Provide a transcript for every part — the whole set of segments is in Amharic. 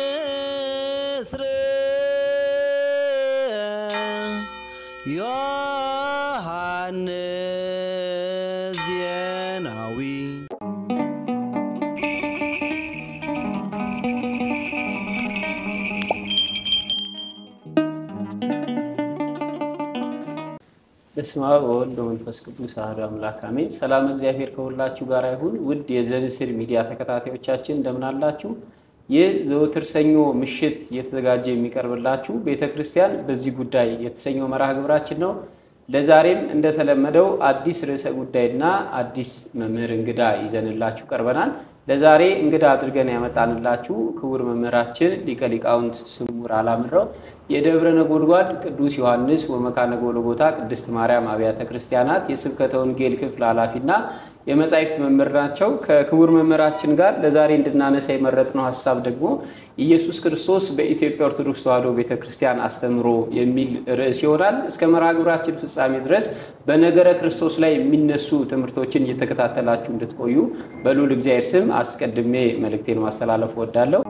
ዘንስር ዮሐንስ ዜናዊ በስመ አብ ወወልድ ወመንፈስ ቅዱስ አሐዱ አምላክ አሜን። ሰላም እግዚአብሔር ከሁላችሁ ጋር ይሁን። ውድ የዘንስር ሚዲያ ተከታታዮቻችን እንደምን አላችሁ? ይህ ዘወትር ሰኞ ምሽት እየተዘጋጀ የሚቀርብላችሁ ቤተክርስቲያን በዚህ ጉዳይ የተሰኘው መርሃ ግብራችን ነው። ለዛሬም እንደተለመደው አዲስ ርዕሰ ጉዳይና አዲስ መምህር እንግዳ ይዘንላችሁ ቀርበናል። ለዛሬ እንግዳ አድርገን ያመጣንላችሁ ክቡር መምህራችን ሊቀ ሊቃውንት ስሙር አላምረው የደብረ ነጎድጓድ ቅዱስ ዮሐንስ ወመካነ ጎልጎታ ቅድስት ማርያም አብያተ ክርስቲያናት የስብከተ ወንጌል ክፍል ኃላፊና የመጻሕፍት መምህር ናቸው። ከክቡር መምህራችን ጋር ለዛሬ እንድናነሳ የመረጥነው ሐሳብ ደግሞ ኢየሱስ ክርስቶስ በኢትዮጵያ ኦርቶዶክስ ተዋሕዶ ቤተክርስቲያን አስተምሮ የሚል ርዕስ ይሆናል። እስከ መርሃ ግብራችን ፍጻሜ ድረስ በነገረ ክርስቶስ ላይ የሚነሱ ትምህርቶችን እየተከታተላችሁ እንድትቆዩ በልዑል እግዚአብሔር ስም አስቀድሜ መልእክቴን ማስተላለፍ እወዳለሁ።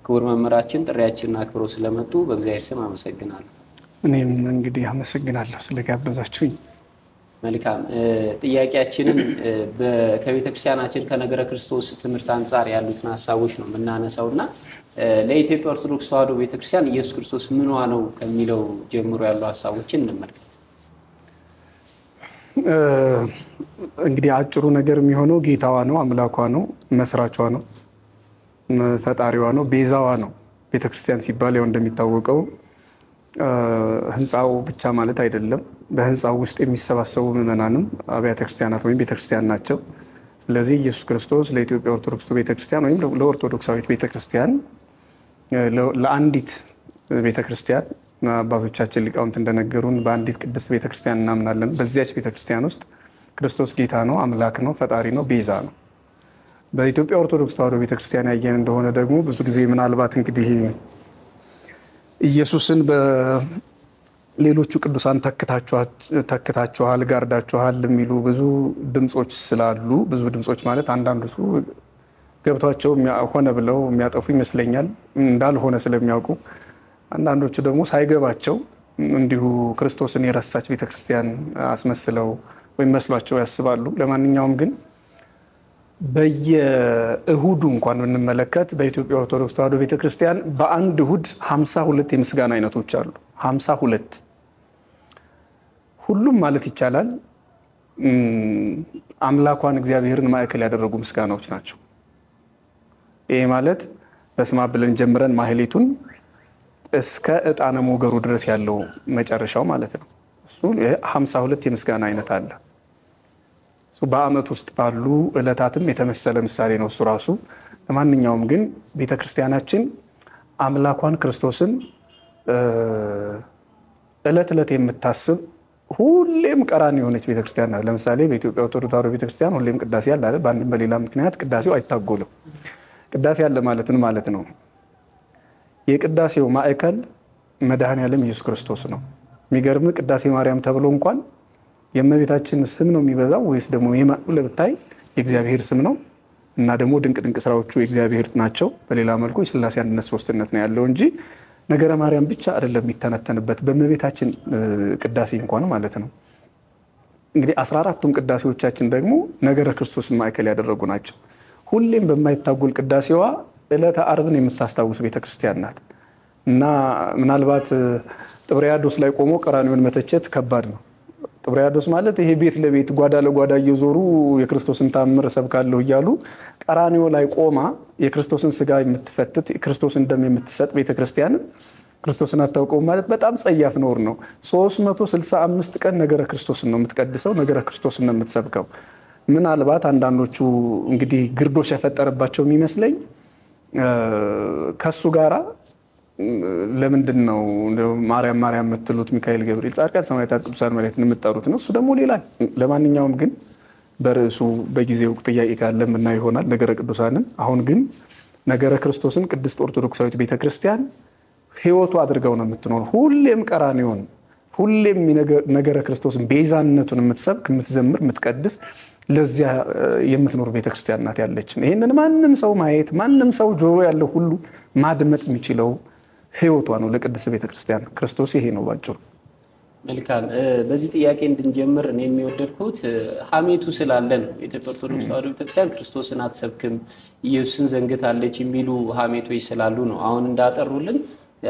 ክቡር መምህራችን ጥሪያችንን አክብሮ ስለመጡ በእግዚአብሔር ስም አመሰግናለሁ። እኔም እንግዲህ አመሰግናለሁ ስለጋበዛችሁኝ። መልካም ጥያቄያችንን ከቤተክርስቲያናችን ከነገረ ክርስቶስ ትምህርት አንፃር ያሉትን ሐሳቦች ነው የምናነሳውና ለኢትዮጵያ ኦርቶዶክስ ተዋሕዶ ቤተክርስቲያን ኢየሱስ ክርስቶስ ምንዋ ነው ከሚለው ጀምሮ ያሉ ሐሳቦችን እንመልከት። እንግዲህ አጭሩ ነገር የሚሆነው ጌታዋ ነው፣ አምላኳ ነው፣ መስራቿ ነው፣ ፈጣሪዋ ነው፣ ቤዛዋ ነው። ቤተክርስቲያን ሲባል ያው እንደሚታወቀው ህንጻው ብቻ ማለት አይደለም። በህንጻው ውስጥ የሚሰባሰቡ ምዕመናንም አብያተ ክርስቲያናት ወይም ቤተክርስቲያን ናቸው። ስለዚህ ኢየሱስ ክርስቶስ ለኢትዮጵያ ኦርቶዶክስ ቤተክርስቲያን ወይም ለኦርቶዶክሳዊት ቤተክርስቲያን ለአንዲት ቤተክርስቲያን አባቶቻችን ሊቃውንት እንደነገሩን በአንዲት ቅድስት ቤተክርስቲያን እናምናለን። በዚያች ቤተክርስቲያን ውስጥ ክርስቶስ ጌታ ነው፣ አምላክ ነው፣ ፈጣሪ ነው፣ ቤዛ ነው። በኢትዮጵያ ኦርቶዶክስ ተዋሕዶ ቤተክርስቲያን ያየን እንደሆነ ደግሞ ብዙ ጊዜ ምናልባት እንግዲህ ኢየሱስን በሌሎቹ ቅዱሳን ተክታችኋል፣ ጋርዳችኋል የሚሉ ብዙ ድምጾች ስላሉ ብዙ ድምጾች ማለት አንዳንዶቹ ገብቷቸው ሆነ ብለው የሚያጠፉ ይመስለኛል እንዳልሆነ ስለሚያውቁ፣ አንዳንዶቹ ደግሞ ሳይገባቸው እንዲሁ ክርስቶስን የረሳች ቤተክርስቲያን አስመስለው ወይም መስሏቸው ያስባሉ። ለማንኛውም ግን በየእሁዱ እንኳን ብንመለከት በኢትዮጵያ ኦርቶዶክስ ተዋሕዶ ቤተክርስቲያን በአንድ እሁድ 52 የምስጋና አይነቶች አሉ። 52 ሁሉም ማለት ይቻላል አምላኳን እግዚአብሔርን ማዕከል ያደረጉ ምስጋናዎች ናቸው። ይሄ ማለት በስመ አብ ብለን ጀምረን ማህሌቱን እስከ ዕጣነ ሞገሩ ድረስ ያለው መጨረሻው ማለት ነው። እሱ 52 የምስጋና አይነት አለ። በአመት ውስጥ ባሉ ዕለታትም የተመሰለ ምሳሌ ነው እሱ ራሱ። ለማንኛውም ግን ቤተክርስቲያናችን አምላኳን ክርስቶስን ዕለት ዕለት የምታስብ ሁሌም ቀራኒ የሆነች ቤተክርስቲያን ናት። ለምሳሌ በኢትዮጵያ ኦርቶዶክስ ተዋሕዶ ቤተክርስቲያን ሁሌም ቅዳሴ አለ አይደል? በአንድም በሌላ ምክንያት ቅዳሴው አይታጎልም። ቅዳሴ አለ ማለት ምን ማለት ነው? የቅዳሴው ማዕከል መድኃኔዓለም ኢየሱስ ክርስቶስ ነው። የሚገርም ቅዳሴ ማርያም ተብሎ እንኳን የእመቤታችን ስም ነው የሚበዛው ወይስ ደግሞ ለብታይ የእግዚአብሔር ስም ነው? እና ደግሞ ድንቅ ድንቅ ስራዎቹ የእግዚአብሔር ናቸው። በሌላ መልኩ የሥላሴ አንድነት ሶስትነት ነው ያለው እንጂ ነገረ ማርያም ብቻ አይደለም የሚተነተንበት በእመቤታችን ቅዳሴ እንኳን ማለት ነው። እንግዲህ 14ቱም ቅዳሴዎቻችን ደግሞ ነገረ ክርስቶስን ማዕከል ያደረጉ ናቸው። ሁሌም በማይታጎል ቅዳሴዋ ዕለተ ዓርብን የምታስታውስ ቤተክርስቲያን ናት። እና ምናልባት ጥብርያዶስ ላይ ቆሞ ቀራንዮን መተቸት ከባድ ነው። ጥብርያዶስ ማለት ይሄ ቤት ለቤት ጓዳ ለጓዳ እየዞሩ የክርስቶስን ተአምር ሰብካለሁ እያሉ ቀራንዮ ላይ ቆማ የክርስቶስን ስጋ የምትፈትት የክርስቶስን ደም የምትሰጥ ቤተክርስቲያን ክርስቶስን አታውቀውም ማለት በጣም ጸያፍ ነውር ነው። 365 ቀን ነገረ ክርስቶስን ነው የምትቀድሰው፣ ነገረ ክርስቶስን ነው የምትሰብከው። ምናልባት አንዳንዶቹ እንግዲህ ግርዶሽ የፈጠረባቸው የሚመስለኝ ከሱ ጋራ ለምንድን ነው ማርያም ማርያም የምትሉት ሚካኤል ገብርኤል ጻድቃን ሰማዕታት ቅዱሳን መላእክት የምትጠሩት ነው? እሱ ደግሞ ሌላ። ለማንኛውም ግን በርዕሱ በጊዜው ጥያቄ ካለ ምና ይሆናል ነገረ ቅዱሳንን። አሁን ግን ነገረ ክርስቶስን ቅድስት ኦርቶዶክሳዊት ቤተክርስቲያን ህይወቱ አድርገው ነው የምትኖር። ሁሌም ቀራንዮን ሁሌም ነገረ ክርስቶስን ቤዛነቱን የምትሰብክ የምትዘምር የምትቀድስ ለዚያ የምትኖር ቤተክርስቲያን ናት ያለችን። ይሄንን ማንም ሰው ማየት ማንም ሰው ጆሮ ያለው ሁሉ ማድመጥ የሚችለው ህይወቷ ነው ለቅድስት ቤተክርስቲያን። ክርስቶስ ይሄ ነው ባጭሩ። መልካም። በዚህ ጥያቄ እንድንጀምር እኔ የሚወደድኩት ሐሜቱ ስላለ ነው። የኢትዮጵያ ኦርቶዶክስ ተዋሕዶ ቤተክርስቲያን ክርስቶስን አትሰብክም፣ ኢየሱስን ዘንግታለች የሚሉ ሐሜቶች ስላሉ ነው። አሁን እንዳጠሩልን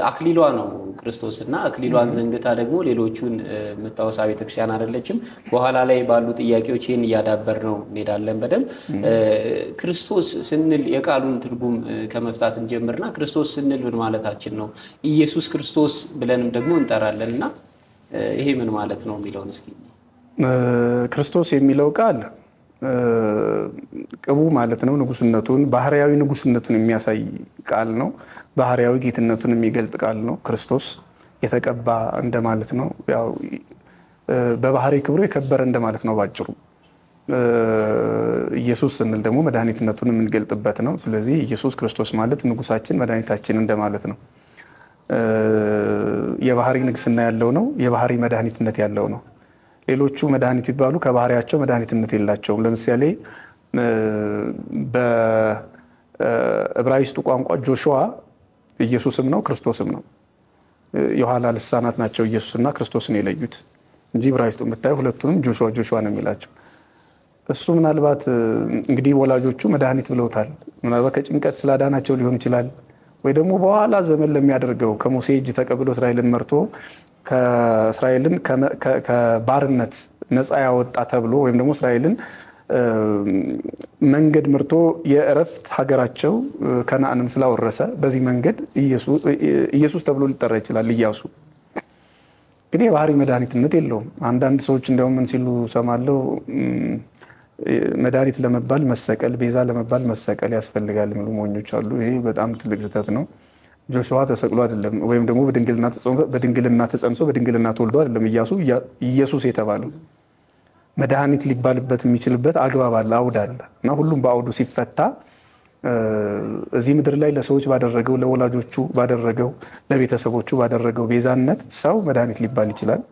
አክሊሏ ነው ክርስቶስና አክሊሏን ዘንግታ ደግሞ ሌሎቹን የምታወሳ ቤተክርስቲያን አይደለችም። በኋላ ላይ ባሉ ጥያቄዎች ይህን እያዳበር ነው እንሄዳለን በደንብ። ክርስቶስ ስንል የቃሉን ትርጉም ከመፍታት እንጀምርና ክርስቶስ ስንል ምን ማለታችን ነው? ኢየሱስ ክርስቶስ ብለንም ደግሞ እንጠራለን እና ይሄ ምን ማለት ነው የሚለውን እስኪ። ክርስቶስ የሚለው ቃል ቅቡ ማለት ነው። ንጉስነቱን ባህሪያዊ ንጉስነቱን የሚያሳይ ቃል ነው። ባህሪያዊ ጌትነቱን የሚገልጥ ቃል ነው። ክርስቶስ የተቀባ እንደማለት ነው። ያው በባህሪ ክብሩ የከበረ እንደማለት ነው ባጭሩ። ኢየሱስ ስንል ደግሞ መድኃኒትነቱን የምንገልጥበት ነው። ስለዚህ ኢየሱስ ክርስቶስ ማለት ንጉሳችን መድኃኒታችን እንደማለት ነው። የባህሪ ንግስና ያለው ነው። የባህሪ መድኃኒትነት ያለው ነው። ሌሎቹ መድኃኒት ቢባሉ ከባህሪያቸው መድኃኒትነት የላቸውም። ለምሳሌ በዕብራይስጡ ቋንቋ ጆሹዋ ኢየሱስም ነው ክርስቶስም ነው። የኋላ ልሳናት ናቸው ኢየሱስና ክርስቶስን የለዩት እንጂ ዕብራይስጡ የምታዩ ሁለቱንም ጆሹዋ ነው የሚላቸው። እሱ ምናልባት እንግዲህ ወላጆቹ መድኃኒት ብለውታል። ምናልባት ከጭንቀት ስላዳናቸው ሊሆን ይችላል፣ ወይ ደግሞ በኋላ ዘመን ለሚያደርገው ከሙሴ እጅ ተቀብሎ እስራኤልን መርቶ ከእስራኤልን ከባርነት ነፃ ያወጣ ተብሎ ወይም ደግሞ እስራኤልን መንገድ መርቶ የእረፍት ሀገራቸው ከነዓንን ስላወረሰ በዚህ መንገድ ኢየሱስ ተብሎ ሊጠራ ይችላል። ኢያሱ ግን የባህሪ መድኃኒትነት የለውም። አንዳንድ ሰዎች እንዲያውም ምን ሲሉ ሰማለው፣ መድኃኒት ለመባል መሰቀል፣ ቤዛ ለመባል መሰቀል ያስፈልጋል የሚሉ ሞኞች አሉ። ይሄ በጣም ትልቅ ስህተት ነው። ጆሹዋ ተሰቅሎ አይደለም፣ ወይም ደግሞ በድንግልና ተጸንሶ በድንግልና ተወልዶ አይደለም ኢየሱስ የተባለው። መድኃኒት ሊባልበት የሚችልበት አግባብ አለ፣ አውድ አለ እና ሁሉም በአውዱ ሲፈታ እዚህ ምድር ላይ ለሰዎች ባደረገው፣ ለወላጆቹ ባደረገው፣ ለቤተሰቦቹ ባደረገው ቤዛነት ሰው መድኃኒት ሊባል ይችላል።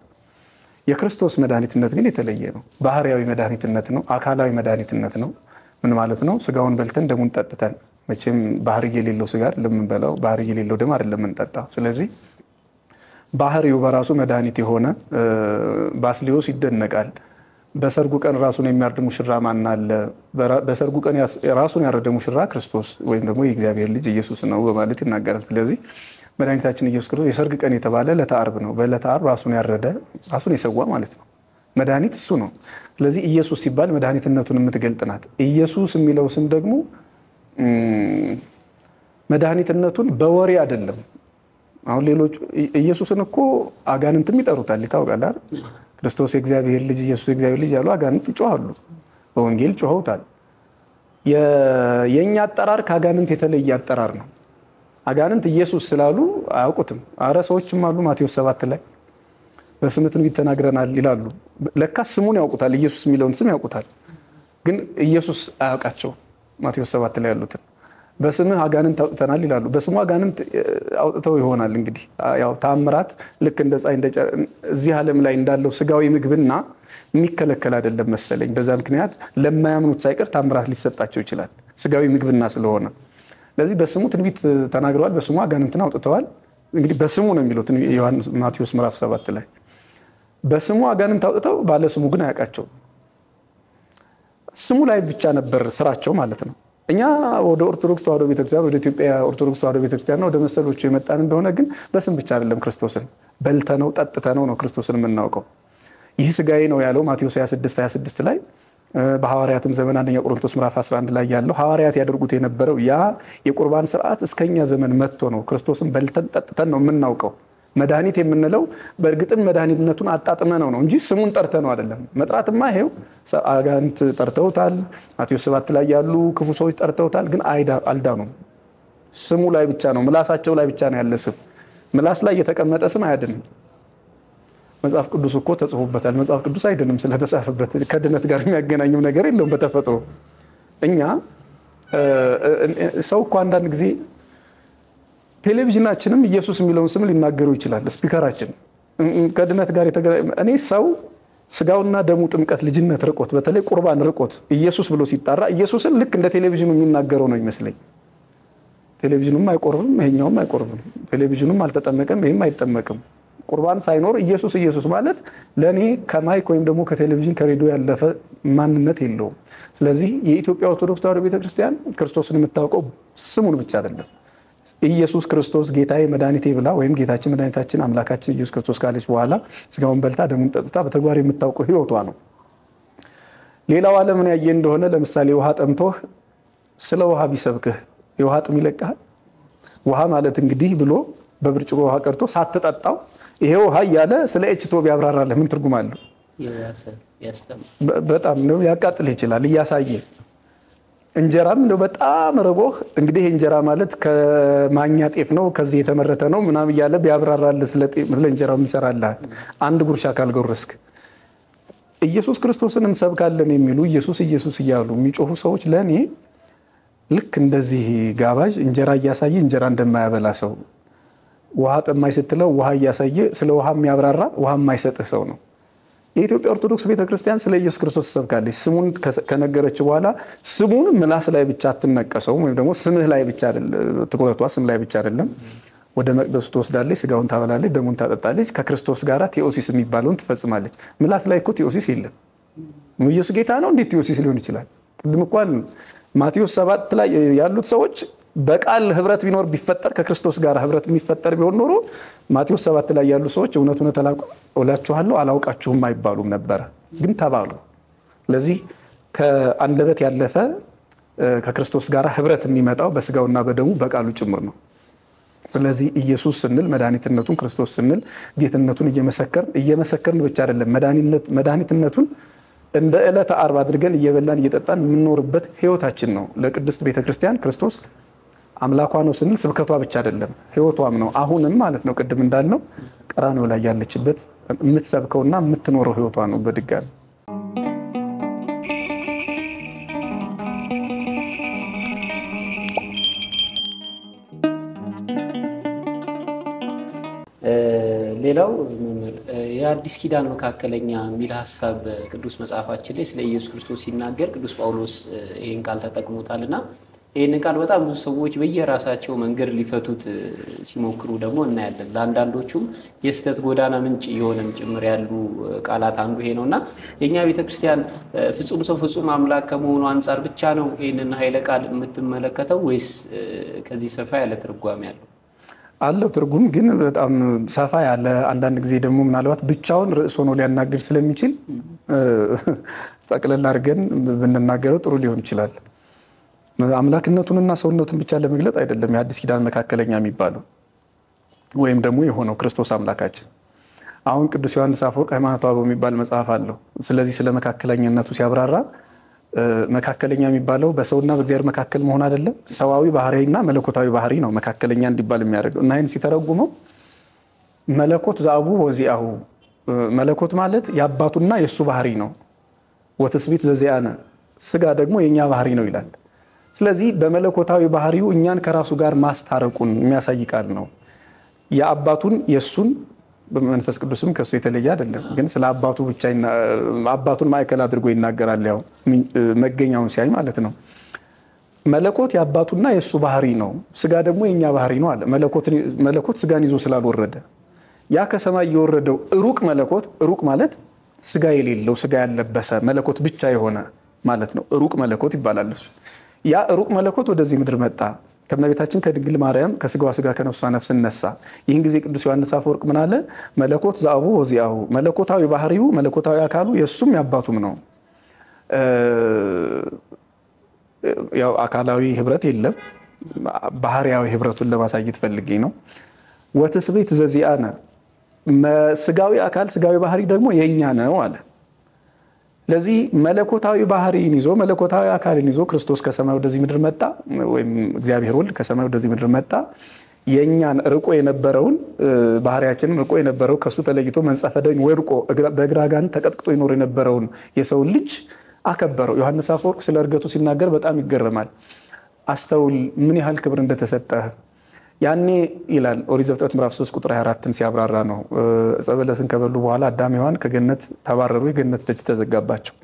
የክርስቶስ መድኃኒትነት ግን የተለየ ነው። ባህሪያዊ መድኃኒትነት ነው። አካላዊ መድኃኒትነት ነው። ምን ማለት ነው? ስጋውን በልተን ደሙን ጠጥተን። መቼም ባህሪ የሌለው ስጋ ለምንበላው ባህሪ የሌለው ደም አይደለም የምንጠጣው። ስለዚህ ባህሪው በራሱ መድኃኒት የሆነ ባስልዮስ ይደነቃል። በሰርጉ ቀን ራሱን የሚያርድ ሙሽራ ማን አለ? በሰርጉ ቀን ራሱን ያረደ ሙሽራ ክርስቶስ ወይም ደግሞ የእግዚአብሔር ልጅ ኢየሱስ ነው በማለት ይናገራል። ስለዚህ መድኃኒታችን ኢየሱስ ክርስቶስ የሰርግ ቀን የተባለ ዕለተ ዓርብ ነው። በዕለተ ዓርብ ራሱን ያረደ ራሱን የሰዋ ማለት ነው። መድኃኒት እሱ ነው። ስለዚህ ኢየሱስ ሲባል መድኃኒትነቱን የምትገልጥ ናት። ኢየሱስ የሚለው ስም ደግሞ መድኃኒትነቱን በወሬ አይደለም። አሁን ሌሎች ኢየሱስን እኮ አጋንንትም ይጠሩታል፣ ይታወቃል አይደል? ክርስቶስ የእግዚአብሔር ልጅ፣ ኢየሱስ የእግዚአብሔር ልጅ ያሉ አጋንንት ይጮሃሉ፣ በወንጌል ጮኸውታል። የኛ አጠራር ከአጋንንት የተለየ አጠራር ነው። አጋንንት ኢየሱስ ስላሉ አያውቁትም። አረ ሰዎችም አሉ ማቴዎስ 7 ላይ በስምህ ትንቢት ተናግረናል ይላሉ። ለካ ስሙን ያውቁታል፣ ኢየሱስ የሚለውን ስም ያውቁታል፣ ግን ኢየሱስ አያውቃቸው። ማቴዎስ 7 ላይ ያሉትን በስምህ አጋንንት አውጥተናል ይላሉ። በስሙ አጋንንት አውጥተው ይሆናል እንግዲህ ያው ታምራት ልክ እንደ ፀሐይ እንደ እዚህ ዓለም ላይ እንዳለው ስጋዊ ምግብና የሚከለከል አይደለም መሰለኝ። በዛ ምክንያት ለማያምኑት ሳይቀር ታምራት ሊሰጣቸው ይችላል ስጋዊ ምግብና ስለሆነ። ለዚህ በስሙ ትንቢት ተናግረዋል፣ በስሙ አጋንንትን አውጥተዋል። እንግዲህ በስሙ ነው የሚሉት ዮሐንስ ማቴዎስ ምዕራፍ 7 ላይ በስሙ አጋንንት አውጥተው ባለ ስሙ ግን አያውቃቸውም። ስሙ ላይ ብቻ ነበር ስራቸው ማለት ነው። እኛ ወደ ኦርቶዶክስ ተዋሕዶ ቤተክርስቲያን ወደ ኢትዮጵያ ኦርቶዶክስ ተዋሕዶ ቤተክርስቲያን ወደ መሰሎቹ የመጣን እንደሆነ ግን በስም ብቻ አይደለም ክርስቶስን በልተነው ጠጥተነው ነው ክርስቶስን የምናውቀው። ይህ ስጋዬ ነው ያለው ማቴዎስ 26 ላይ በሐዋርያትም ዘመን አንደኛ ቆሮንቶስ ምዕራፍ 11 ላይ ያለው ሐዋርያት ያደርጉት የነበረው ያ የቁርባን ስርዓት እስከኛ ዘመን መጥቶ ነው ክርስቶስን በልተን ጠጥተን ነው የምናውቀው። መድኃኒት የምንለው በእርግጥም መድኃኒትነቱን አጣጥመነው ነው እንጂ ስሙን ጠርተነው አይደለም። መጥራትማ ይሄው አጋንንት ጠርተውታል፣ ማቴዎስ 7 ላይ ያሉ ክፉ ሰዎች ጠርተውታል፣ ግን አልዳኑም። ስሙ ላይ ብቻ ነው፣ ምላሳቸው ላይ ብቻ ነው ያለ ስም። ምላስ ላይ የተቀመጠ ስም አያድንም። መጽሐፍ ቅዱስ እኮ ተጽፎበታል። መጽሐፍ ቅዱስ አይድንም ስለተጻፈበት፣ ከድነት ጋር የሚያገናኘው ነገር የለውም በተፈጥሮ። እኛ ሰው እኮ አንዳንድ ጊዜ ቴሌቪዥናችንም ኢየሱስ የሚለውን ስም ሊናገሩ ይችላል። ስፒከራችን ከድነት ጋር እኔ ሰው ስጋውና ደሙ ጥምቀት ልጅነት ርቆት በተለይ ቁርባን ርቆት ኢየሱስ ብሎ ሲጣራ ኢየሱስን ልክ እንደ ቴሌቪዥኑ የሚናገረው ነው ይመስለኝ። ቴሌቪዥኑም አይቆርብም፣ ይሄኛውም አይቆርብም። ቴሌቪዥኑም አልተጠመቀም፣ ይሄም አይጠመቅም። ቁርባን ሳይኖር ኢየሱስ ኢየሱስ ማለት ለኔ ከማይክ ወይም ደግሞ ከቴሌቪዥን ከሬዲዮ ያለፈ ማንነት የለውም። ስለዚህ የኢትዮጵያ ኦርቶዶክስ ተዋሕዶ ቤተክርስቲያን ክርስቶስን የምታውቀው ስሙን ብቻ አይደለም። ኢየሱስ ክርስቶስ ጌታዬ መድኃኒቴ ብላ ወይም ጌታችን መድኃኒታችን አምላካችን ኢየሱስ ክርስቶስ ካለች በኋላ ስጋውን በልታ ደሙን ጠጥታ በተግባር የምታውቀው ህይወቷ ነው። ሌላው ዓለምን ያየ እንደሆነ ለምሳሌ ውሃ ጠምቶህ ስለ ውሃ ቢሰብክህ የውሃ ጥም ይለቅሃል? ውሃ ማለት እንግዲህ ብሎ በብርጭቆ ውሃ ቀርቶ ሳትጠጣው ይሄ ውሃ እያለ ስለ ኤችቶ ቢያብራራለህ ምን ትርጉም አለው? በጣም ነው ያቃጥልህ ይችላል እያሳየ። እንጀራም ነው በጣም ረቦህ እንግዲህ እንጀራ ማለት ከማኛ ጤፍ ነው ከዚህ የተመረተ ነው ምናም እያለ ቢያብራራልህ ስለ እንጀራው ይሰራልሃል። አንድ ጉርሻ ካልጎረስክ ኢየሱስ ክርስቶስን እንሰብካለን የሚሉ ኢየሱስ ኢየሱስ እያሉ የሚጮሁ ሰዎች ለኔ ልክ እንደዚህ ጋባዥ እንጀራ እያሳየ እንጀራ እንደማያበላ ሰው ውሃ ጠማይ ስትለው ውሃ እያሳየ ስለ ውሃ የሚያብራራ ውሃ የማይሰጥ ሰው ነው። የኢትዮጵያ ኦርቶዶክስ ቤተክርስቲያን ስለ ኢየሱስ ክርስቶስ ተሰብካለች። ስሙን ከነገረች በኋላ ስሙን ምላስ ላይ ብቻ አትነቀሰው ወይም ደግሞ ስምህ ላይ ብቻ አይደለም ትኩረቷ ስም ላይ ብቻ አይደለም። ወደ መቅደሱ ትወስዳለች፣ ስጋውን ታበላለች፣ ደሙን ታጠጣለች፣ ከክርስቶስ ጋራ ቴኦሲስ የሚባለውን ትፈጽማለች። ምላስ ላይ እኮ ቴኦሲስ የለም። ኢየሱስ ጌታ ነው እንዴት ቴኦሲስ ሊሆን ይችላል? ቅድም እንኳን ማቴዎስ 7 ላይ ያሉት ሰዎች በቃል ህብረት ቢኖር ቢፈጠር ከክርስቶስ ጋር ህብረት የሚፈጠር ቢሆን ኖሮ ማቴዎስ 7 ላይ ያሉ ሰዎች እውነቱን እላችኋለሁ አላውቃችሁም አይባሉም ነበር፣ ግን ተባሉ። ስለዚህ ከአንደበት ያለፈ ከክርስቶስ ጋር ህብረት የሚመጣው በስጋውና በደሙ በቃሉ ጭምር ነው። ስለዚህ ኢየሱስ ስንል መድኃኒትነቱን ክርስቶስ ስንል ጌትነቱን እየመሰከርን ብቻ አይደለም መድኃኒትነቱን እንደ ዕለተ ዓርብ አድርገን እየበላን እየጠጣን የምንኖርበት ህይወታችን ነው። ለቅድስት ቤተክርስቲያን ክርስቶስ አምላኳ ነው ስንል ስብከቷ ብቻ አይደለም ህይወቷም ነው። አሁንም ማለት ነው ቅድም እንዳልነው ቀራንዮ ላይ ያለችበት የምትሰብከውና የምትኖረው ህይወቷ ነው። በድጋሚ ሌላው የአዲስ ኪዳን መካከለኛ የሚል ሐሳብ ቅዱስ መጽሐፋችን ላይ ስለ ኢየሱስ ክርስቶስ ሲናገር ቅዱስ ጳውሎስ ይሄን ቃል ተጠቅሞታልና ይሄንን ቃል በጣም ብዙ ሰዎች በየራሳቸው መንገድ ሊፈቱት ሲሞክሩ ደግሞ እናያለን። ለአንዳንዶቹም የስተት ጎዳና ምንጭ የሆነም ጭምር ያሉ ቃላት አንዱ ይሄ ነውና የኛ ቤተክርስቲያን ፍጹም ሰው ፍጹም አምላክ ከመሆኑ አንፃር ብቻ ነው ይሄንን ኃይለ ቃል የምትመለከተው ወይስ ከዚህ ሰፋ ያለ ትርጓሜ ያለው? አለው ትርጉም ግን በጣም ሰፋ ያለ አንዳንድ ጊዜ ደግሞ ምናልባት ብቻውን ርዕስ ሆኖ ሊያናግር ስለሚችል ጠቅለል አድርገን ብንናገረው ጥሩ ሊሆን ይችላል። አምላክነቱንና ሰውነቱን ብቻ ለመግለጥ አይደለም የአዲስ ኪዳን መካከለኛ የሚባለው ወይም ደግሞ የሆነው ክርስቶስ አምላካችን። አሁን ቅዱስ ዮሐንስ አፈወርቅ ሃይማኖተ አበው የሚባል መጽሐፍ አለው። ስለዚህ ስለ መካከለኛነቱ ሲያብራራ መካከለኛ የሚባለው በሰውና በእግዚአብሔር መካከል መሆን አይደለም፣ ሰዋዊ ባህሪና መለኮታዊ ባህሪ ነው መካከለኛ እንዲባል የሚያደርገው። እና ይህን ሲተረጉመው መለኮት ዘአቡ ወዚአሁ መለኮት ማለት የአባቱና የእሱ ባህሪ ነው። ወትስብእት ዘዚአነ ስጋ ደግሞ የእኛ ባህሪ ነው ይላል። ስለዚህ በመለኮታዊ ባህሪው እኛን ከራሱ ጋር ማስታረቁን የሚያሳይ ቃል ነው። የአባቱን የእሱን በመንፈስ ቅዱስም ከሱ የተለየ አይደለም፣ ግን ስለ አባቱ ብቻ አባቱን ማዕከል አድርጎ ይናገራል። ያው መገኛውን ሲያይ ማለት ነው። መለኮት የአባቱና የእሱ ባህሪ ነው፣ ስጋ ደግሞ የኛ ባህሪ ነው አለ። መለኮት ስጋን ይዞ ስላልወረደ ያ ከሰማይ የወረደው ሩቅ መለኮት፣ ሩቅ ማለት ስጋ የሌለው ስጋ ያለበሰ መለኮት ብቻ የሆነ ማለት ነው። ሩቅ መለኮት ይባላል እሱ። ያ ሩቅ መለኮት ወደዚህ ምድር መጣ። ከመቤታችን ከድንግል ማርያም ከስጋዋ ስጋ ከነፍሷ ነፍስ ነሳ። ይህን ጊዜ ቅዱስ ዮሐንስ አፈወርቅ ምን አለ? መለኮት ዘአቡ ወዚአሁ መለኮታዊ ባህሪው መለኮታዊ አካሉ የሱም ያባቱም ነው። ያው አካላዊ ህብረት የለም፣ ባህሪያዊ ህብረቱን ለማሳየት ፈልጌ ነው። ወትስብእት ዘዚአነ ስጋዊ አካል ስጋዊ ባህሪ ደግሞ የኛ ነው አለ። ለዚህ መለኮታዊ ባህሪን ይዞ መለኮታዊ አካልን ይዞ ክርስቶስ ከሰማይ ወደዚህ ምድር መጣ፣ ወይም እግዚአብሔር ወልድ ከሰማይ ወደዚህ ምድር መጣ። የኛን ርቆ የነበረውን ባህሪያችንን ርቆ የነበረው ከሱ ተለይቶ መንጸፈ ደም ወድቆ በግራጋን ተቀጥቅጦ ይኖር የነበረውን የሰው ልጅ አከበረው። ዮሐንስ አፈወርቅ ስለ እርገቱ ሲናገር በጣም ይገረማል። አስተውል ምን ያህል ክብር እንደተሰጠህ። ያኔ ይላል ኦሪት ዘፍጥረት ምዕራፍ 3 ቁጥር 24ን ሲያብራራ ነው። ዕፀ በለስን ከበሉ በኋላ አዳም ሔዋን ከገነት ተባረሩ፣ የገነት ደጅ ተዘጋባቸው።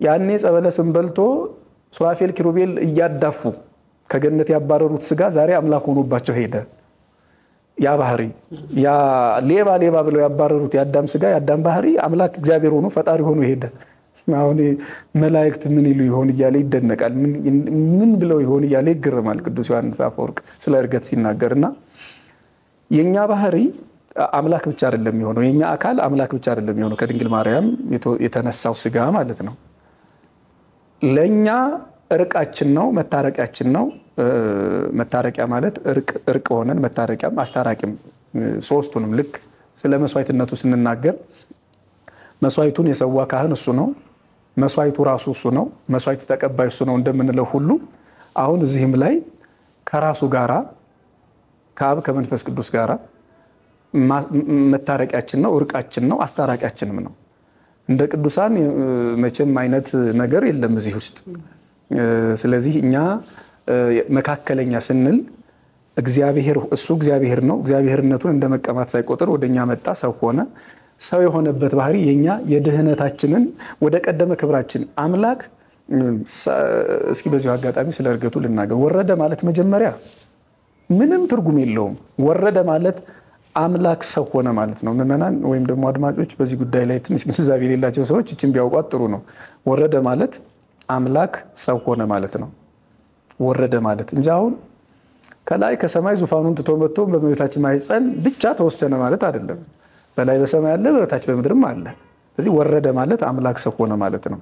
ያኔ ዕፀ በለስን በልቶ ሱራፌል ኪሩቤል እያዳፉ ከገነት ያባረሩት ስጋ ዛሬ አምላክ ሆኖባቸው ሄደ። ያ ባህሪ ያ ሌባ ብለው ያባረሩት የአዳም ስጋ የአዳም ባህሪ አምላክ እግዚአብሔር ሆኖ ፈጣሪ ሆኖ ሄደ። አሁን መላእክት ምን ይሉ ይሆን እያለ ይደነቃል። ምን ብለው ይሆን እያለ ይገረማል ቅዱስ ዮሐንስ አፈወርቅ ስለ እርገት ሲናገርና የኛ ባህሪ አምላክ ብቻ አይደለም የሚሆነው፣ የኛ አካል አምላክ ብቻ አይደለም የሚሆነው ከድንግል ማርያም የተነሳው ስጋ ማለት ነው። ለኛ እርቃችን ነው፣ መታረቂያችን ነው። መታረቂያ ማለት እርቅ ሆነን መታረቂያም አስታራቂም ሶስቱንም ልክ ስለ መስዋዕትነቱ ስንናገር መስዋዕቱን የሰዋ ካህን እሱ ነው፣ መስዋዕቱ ራሱ እሱ ነው፣ መስዋዕት ተቀባይ እሱ ነው እንደምንለው ሁሉ አሁን እዚህም ላይ ከራሱ ጋራ ከአብ ከመንፈስ ቅዱስ ጋራ መታረቂያችን ነው፣ እርቃችን ነው፣ አስታራቂያችንም ነው። እንደ ቅዱሳን መቼም አይነት ነገር የለም እዚህ ውስጥ። ስለዚህ እኛ መካከለኛ ስንል እግዚአብሔር እሱ እግዚአብሔር ነው። እግዚአብሔርነቱን እንደመቀማት ሳይቆጥር ወደኛ መጣ፣ ሰው ሆነ። ሰው የሆነበት ባህሪ የኛ የድህነታችንን ወደ ቀደመ ክብራችን አምላክ። እስኪ በዚሁ አጋጣሚ ስለ እርገቱ ልናገር። ወረደ ማለት መጀመሪያ ምንም ትርጉም የለውም። ወረደ ማለት አምላክ ሰው ሆነ ማለት ነው። ምዕመናን ወይም ደግሞ አድማጮች በዚህ ጉዳይ ላይ ትንሽ ግንዛቤ የሌላቸው ሰዎች እችን ቢያውቋት ጥሩ ነው። ወረደ ማለት አምላክ ሰው ሆነ ማለት ነው። ወረደ ማለት እንጂ አሁን ከላይ ከሰማይ ዙፋኑን ትቶ መጥቶ በእመቤታችን ማኅፀን ብቻ ተወሰነ ማለት አይደለም። በላይ በሰማይ አለ፣ በታች በምድርም አለ። ስለዚህ ወረደ ማለት አምላክ ሰው ሆነ ማለት ነው።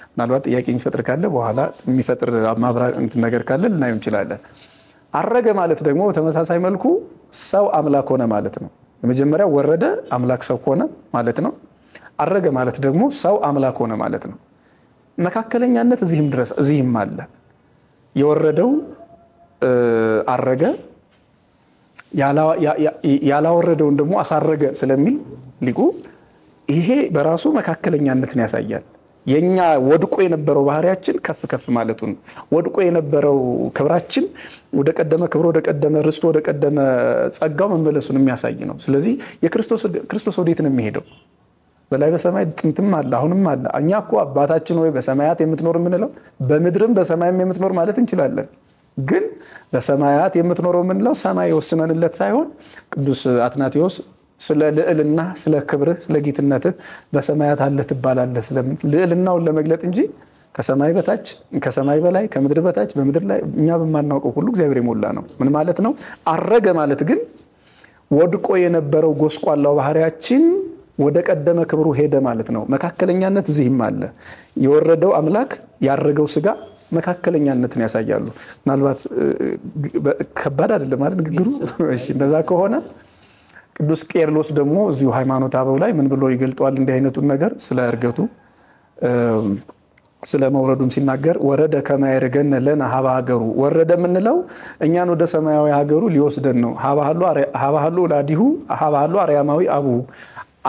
ምናልባት ጥያቄ የሚፈጥር ካለ በኋላ የሚፈጥር ማብራሪያ ነገር ካለ ልናየው እንችላለን። አረገ ማለት ደግሞ በተመሳሳይ መልኩ ሰው አምላክ ሆነ ማለት ነው። የመጀመሪያ ወረደ አምላክ ሰው ሆነ ማለት ነው። አረገ ማለት ደግሞ ሰው አምላክ ሆነ ማለት ነው። መካከለኛነት እዚህም አለ። የወረደው አረገ፣ ያላወረደውን ደግሞ አሳረገ ስለሚል ሊቁ ይሄ በራሱ መካከለኛነትን ያሳያል። የኛ ወድቆ የነበረው ባህሪያችን ከፍ ከፍ ማለቱን፣ ወድቆ የነበረው ክብራችን ወደ ቀደመ ክብር፣ ወደ ቀደመ ርስቱ፣ ወደ ቀደመ ጸጋው መመለሱን የሚያሳይ ነው። ስለዚህ ክርስቶስ ወዴት ነው የሚሄደው? በላይ በሰማይ ጥንትም አለ አሁንም አለ። እኛ እኮ አባታችን ወይ በሰማያት የምትኖር የምንለው በምድርም በሰማይም የምትኖር ማለት እንችላለን። ግን በሰማያት የምትኖረው የምንለው ሰማይ የወስነንለት ሳይሆን ቅዱስ አትናቴዎስ ስለ ልዕልና፣ ስለ ክብርህ፣ ስለ ጌትነትህ በሰማያት አለ ትባላለህ ስለምን ልዕልናውን ለመግለጥ እንጂ ከሰማይ በታች፣ ከሰማይ በላይ፣ ከምድር በታች፣ በምድር ላይ እኛ በማናውቀው ሁሉ እግዚአብሔር የሞላ ነው። ምን ማለት ነው? አረገ ማለት ግን ወድቆ የነበረው ጎስቋላው ባህሪያችን ወደ ቀደመ ክብሩ ሄደ ማለት ነው። መካከለኛነት እዚህም አለ። የወረደው አምላክ ያረገው ስጋ መካከለኛነትን ያሳያሉ። ምናልባት ከባድ አይደለም ማለት ንግግሩ። እሺ እንደዛ ከሆነ ቅዱስ ቄርሎስ ደግሞ እዚሁ ሃይማኖተ አበው ላይ ምን ብሎ ይገልጠዋል? እንዲህ አይነቱን ነገር ስለ እርገቱ ስለ መውረዱም ሲናገር ወረደ ከመ ያዕርገነ ለነ ሀበ ሀገሩ። ወረደ የምንለው እኛን ወደ ሰማያዊ ሀገሩ ሊወስደን ነው። ሀበሃሉ ወላዲሁ ሀበሃሉ አርያማዊ አቡሁ፣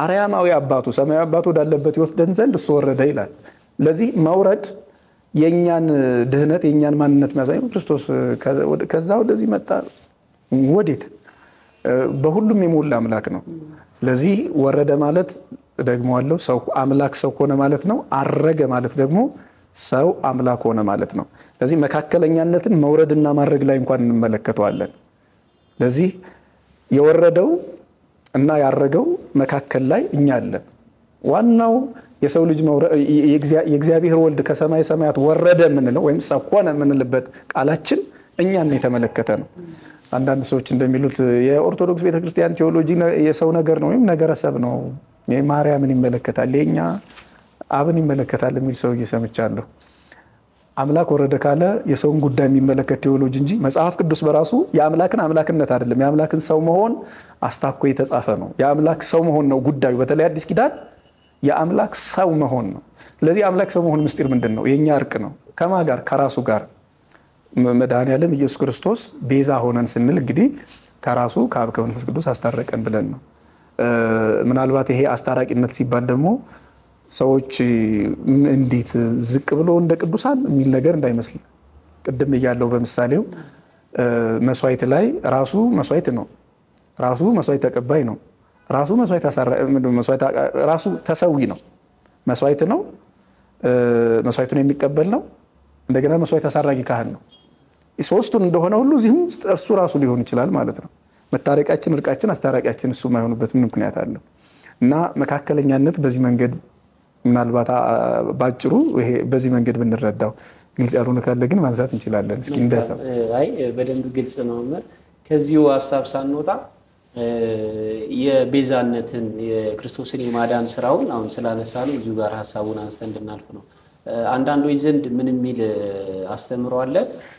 አርያማዊ አባቱ ሰማያዊ አባቱ ወዳለበት ይወስደን ዘንድ እሱ ወረደ ይላል። ለዚህ መውረድ የኛን ድህነት የኛን ማንነት የሚያሳይ ነው። ክርስቶስ ከዛ ወደዚህ መጣ። ወዴት? በሁሉም የሞላ አምላክ ነው። ስለዚህ ወረደ ማለት ደግሞ አለው ሰው አምላክ ሰው ሆነ ማለት ነው። አረገ ማለት ደግሞ ሰው አምላክ ሆነ ማለት ነው። ስለዚህ መካከለኛነትን መውረድና ማድረግ ላይ እንኳን እንመለከተዋለን። ስለዚህ የወረደው እና ያረገው መካከል ላይ እኛ አለን። ዋናው የሰው ልጅ የእግዚአብሔር ወልድ ከሰማይ ሰማያት ወረደ የምንለው ወይም ሰው ሆነ የምንልበት ቃላችን እኛን የተመለከተ ነው። አንዳንድ ሰዎች እንደሚሉት የኦርቶዶክስ ቤተክርስቲያን ቴዎሎጂ የሰው ነገር ነው ወይም ነገረሰብ ነው፣ ማርያምን ይመለከታል፣ የኛ አብን ይመለከታል የሚል ሰው እየሰምቻለሁ። አምላክ ወረደ ካለ የሰውን ጉዳይ የሚመለከት ቴዎሎጂ እንጂ መጽሐፍ ቅዱስ በራሱ የአምላክን አምላክነት አይደለም፣ የአምላክን ሰው መሆን አስታኮ የተጻፈ ነው። የአምላክ ሰው መሆን ነው ጉዳዩ። በተለይ አዲስ ኪዳን የአምላክ ሰው መሆን ነው። ስለዚህ የአምላክ ሰው መሆን ምስጢር ምንድን ነው? የኛ እርቅ ነው። ከማ ጋር? ከራሱ ጋር። መድኃኔዓለም ኢየሱስ ክርስቶስ ቤዛ ሆነን ስንል እንግዲህ ከራሱ ከአብ ከመንፈስ ቅዱስ አስታረቀን ብለን ነው። ምናልባት ይሄ አስታራቂነት ሲባል ደግሞ ሰዎች እንዴት ዝቅ ብሎ እንደ ቅዱሳን የሚል ነገር እንዳይመስል፣ ቅድም እያለው በምሳሌው መስዋዕት ላይ ራሱ መስዋዕት ነው፣ ራሱ መስዋዕት ተቀባይ ነው፣ ራሱ ራሱ ተሰዊ ነው፣ መስዋዕት ነው፣ መስዋዕቱን የሚቀበል ነው፣ እንደገና መስዋዕት አሳራጊ ካህን ነው። ሶስቱን እንደሆነ ሁሉ እዚህም እርሱ ራሱ ሊሆን ይችላል ማለት ነው። መታረቂያችን፣ እርቃችን፣ አስታራቂያችን እሱ የማይሆንበት ምን ምክንያት አለ? እና መካከለኛነት በዚህ መንገድ ምናልባት ባጭሩ ይሄ በዚህ መንገድ ብንረዳው ግልጽ ያልሆነ ካለ ግን ማንሳት እንችላለን። እስኪ እንደሰብ በደንብ ግልጽ ነው መምህር። ከዚሁ ሀሳብ ሳንወጣ የቤዛነትን የክርስቶስን የማዳን ስራውን አሁን ስላነሳ ነው እዚሁ ጋር ሀሳቡን አንስተን እንድናልፍ ነው። አንዳንዶች ዘንድ ምን የሚል አስተምሮ አለ?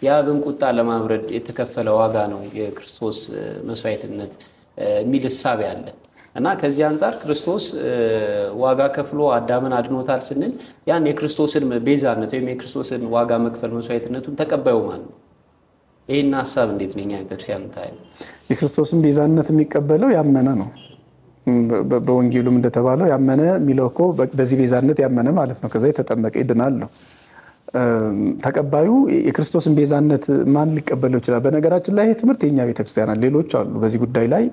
የአብን ቁጣ ለማብረድ የተከፈለ ዋጋ ነው የክርስቶስ መስዋዕትነት የሚል እሳቤ አለ እና ከዚህ አንጻር ክርስቶስ ዋጋ ከፍሎ አዳምን አድኖታል ስንል ያን የክርስቶስን ቤዛነት ወይም የክርስቶስን ዋጋ መክፈል መስዋዕትነቱን ተቀባዩ ማለት ነው። ይሄን ሐሳብ እንዴት ነው እኛ ቤተክርስቲያን ታያለ? የክርስቶስን ቤዛነት የሚቀበለው ያመነ ነው። በወንጌሉም እንደተባለው ያመነ የሚለው እኮ በዚህ ቤዛነት ያመነ ማለት ነው። ከዛ የተጠመቀ ይድናል ነው። ተቀባዩ የክርስቶስን ቤዛነት ማን ሊቀበለው ይችላል? በነገራችን ላይ ትምህርት የኛ ቤተክርስቲያን ሌሎች አሉ። በዚህ ጉዳይ ላይ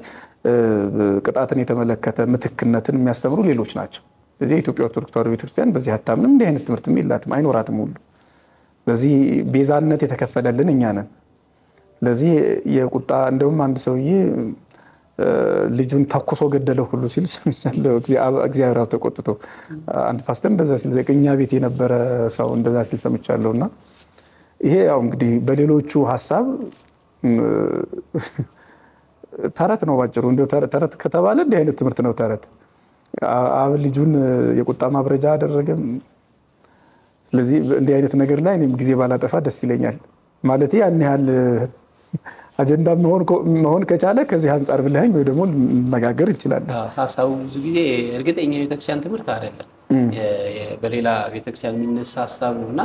ቅጣትን የተመለከተ ምትክነትን የሚያስተምሩ ሌሎች ናቸው። ስለዚህ የኢትዮጵያ ኦርቶዶክስ ተዋሕዶ ቤተክርስቲያን በዚህ አታምንም። እንዲህ አይነት ትምህርትም የላትም አይኖራትም ሁሉ። በዚህ ቤዛነት የተከፈለልን እኛ ነን። ስለዚህ የቁጣ እንደውም አንድ ሰውዬ ልጁን ተኩሶ ገደለው ሁሉ ሲል ሰምቻለሁ። እግዚአብሔር ተቆጥቶ አንድ ፓስተር እንደዛ ሲል ዘቀኛ ቤት የነበረ ሰው እንደዛ ሲል ሰምቻለሁና ይሄ ያው እንግዲህ በሌሎቹ ሐሳብ ተረት ነው ባጭሩ። እንደው ተረት ከተባለ እንዲህ አይነት ትምህርት ነው ተረት። አብ ልጁን የቁጣ ማብረጃ አደረገም። ስለዚህ እንዲህ አይነት ነገር ላይ እኔም ጊዜ ባላጠፋ ደስ ይለኛል። ማለት ያን ያህል አጀንዳ መሆን ከቻለ ከዚህ አንጻር ብለኸኝ ወይ ደግሞ መነጋገር እንችላለን። ሐሳቡ ብዙ ጊዜ እርግጠኛ ቤተክርስቲያን ትምህርት አይደለም፣ በሌላ ቤተክርስቲያን የሚነሳ ሐሳብ ነውና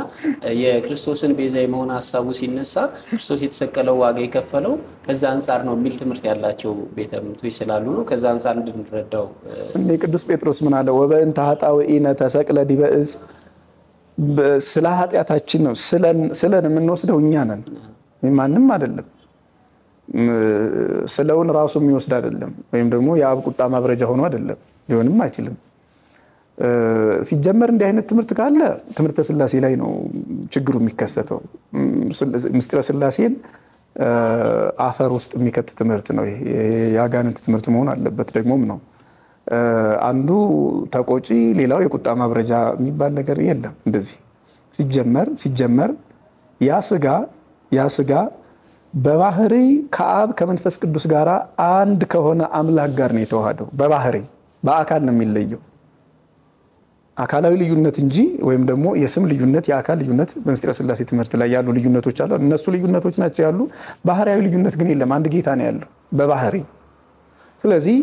የክርስቶስን ቤዛ የመሆን ሐሳቡ ሲነሳ ክርስቶስ የተሰቀለው ዋጋ የከፈለው ከዛ አንጻር ነው የሚል ትምህርት ያላቸው ቤተ እምነቶች ስላሉ ነው። ከዛ አንጻር እንድንረዳው ቅዱስ ጴጥሮስ ምን አለ? ወበእንተ ኃጣውኢነ ተሰቅለ ዲበ ዕፅ፣ ስለ ኃጢአታችን ነው ስለን የምንወስደው እኛ ነን፣ ማንም አይደለም። ስለውን ራሱ የሚወስድ አይደለም፣ ወይም ደግሞ የአብ ቁጣ ማብረጃ ሆኖ አይደለም፣ ሊሆንም አይችልም። ሲጀመር እንዲህ አይነት ትምህርት ካለ ትምህርተ ሥላሴ ላይ ነው ችግሩ የሚከሰተው። ምስጢረ ሥላሴን አፈር ውስጥ የሚከት ትምህርት ነው። የአጋንንት ትምህርት መሆን አለበት። ደግሞም ነው አንዱ ተቆጪ ሌላው የቁጣ ማብረጃ የሚባል ነገር የለም። እንደዚህ ሲጀመር ያ ስጋ በባህሪ ከአብ ከመንፈስ ቅዱስ ጋር አንድ ከሆነ አምላክ ጋር ነው የተዋሃደው። በባህሪ በአካል ነው የሚለየው። አካላዊ ልዩነት እንጂ ወይም ደግሞ የስም ልዩነት፣ የአካል ልዩነት በምስጢረ ሥላሴ ትምህርት ላይ ያሉ ልዩነቶች አሉ። እነሱ ልዩነቶች ናቸው ያሉ። ባህሪያዊ ልዩነት ግን የለም። አንድ ጌታ ነው ያለው በባህሪ። ስለዚህ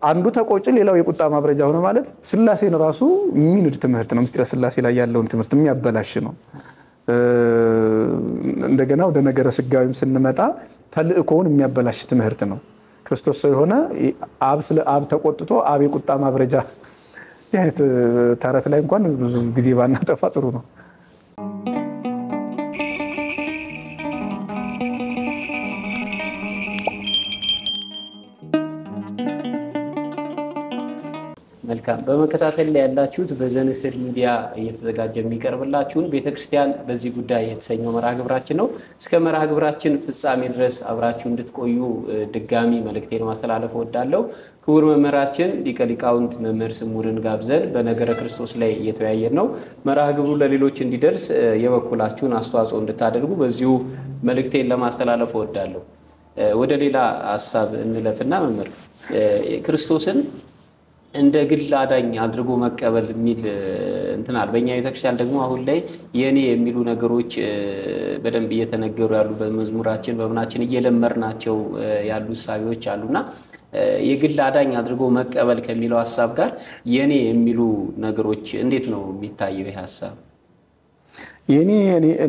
አንዱ ተቆጭ ሌላው የቁጣ ማብረጃ ሆነ ማለት ሥላሴን ራሱ የሚንድ ትምህርት ነው። ምስጢረ ሥላሴ ላይ ያለውን ትምህርት የሚያበላሽ ነው። እንደገና ወደ ነገረ ሥጋዌም ስንመጣ ተልእኮውን የሚያበላሽ ትምህርት ነው። ክርስቶስ ሰው የሆነ አብ ተቆጥቶ አብ የቁጣ ማብረጃ አይነት ተረት ላይ እንኳን ብዙ ጊዜ ባናጠፋ ጥሩ ነው። መልካም። በመከታተል ላይ ያላችሁት በዘንስር ሚዲያ እየተዘጋጀ የሚቀርብላችሁን ቤተክርስቲያን በዚህ ጉዳይ የተሰኘው መርሃ ግብራችን ነው። እስከ መርሃ ግብራችን ፍጻሜ ድረስ አብራችሁ እንድትቆዩ ድጋሚ መልእክቴን ማስተላለፍ እወዳለሁ። ክቡር መምህራችን ሊቀ ሊቃውንት መምህር ስሙርን ጋብዘን በነገረ ክርስቶስ ላይ እየተወያየን ነው። መርሃ ግብሩ ለሌሎች እንዲደርስ የበኩላችሁን አስተዋጽኦ እንድታደርጉ በዚሁ መልእክቴን ለማስተላለፍ እወዳለሁ። ወደ ሌላ ሐሳብ እንለፍና መምህር ክርስቶስን እንደ ግል አዳኝ አድርጎ መቀበል የሚል እንትናል። በእኛ ቤተክርስቲያን ደግሞ አሁን ላይ የኔ የሚሉ ነገሮች በደንብ እየተነገሩ ያሉ በመዝሙራችን በምናችን እየለመርናቸው ያሉ ሐሳቦች አሉና የግል አዳኝ አድርጎ መቀበል ከሚለው ሐሳብ ጋር የኔ የሚሉ ነገሮች እንዴት ነው የሚታየው? ይሄ ሐሳብ የኔ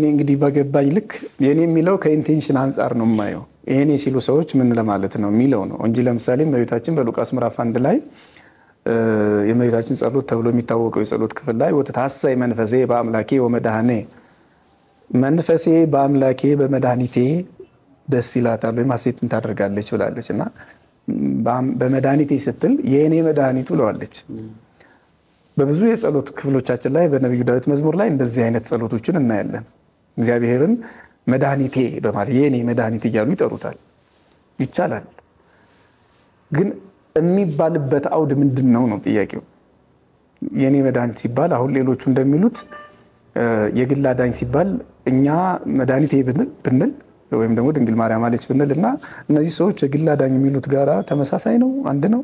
እንግዲህ በገባኝ ልክ የኔ የሚለው ከኢንቴንሽን አንጻር ነው የማየው። የኔ ሲሉ ሰዎች ምን ለማለት ነው የሚለው ነው እንጂ ለምሳሌ እመቤታችን በሉቃስ ምዕራፍ 1 ላይ የእመቤታችን ጸሎት ተብሎ የሚታወቀው የጸሎት ክፍል ላይ ወተታሰይ መንፈሴ በአምላኬ ወመድኃኔ መንፈሴ በአምላኬ በመድኃኒቴ ደስ ይላታል ወይም ሐሴትን ታደርጋለች ብላለች እና በመድኃኒቴ ስትል የእኔ መድኃኒት ብለዋለች። በብዙ የጸሎት ክፍሎቻችን ላይ በነቢዩ ዳዊት መዝሙር ላይ እንደዚህ አይነት ጸሎቶችን እናያለን። እግዚአብሔርን መድኃኒቴ በማለት የእኔ መድኃኒት እያሉ ይጠሩታል። ይቻላል፣ ግን የሚባልበት አውድ ምንድን ነው ነው ጥያቄው። የእኔ መድኃኒት ሲባል አሁን ሌሎቹ እንደሚሉት የግል አዳኝ ሲባል እኛ መድኃኒቴ ብንል ወይም ደግሞ ድንግል ማርያም አለች ብንል እና እነዚህ ሰዎች የግል አዳኝ የሚሉት ጋራ ተመሳሳይ ነው፣ አንድ ነው?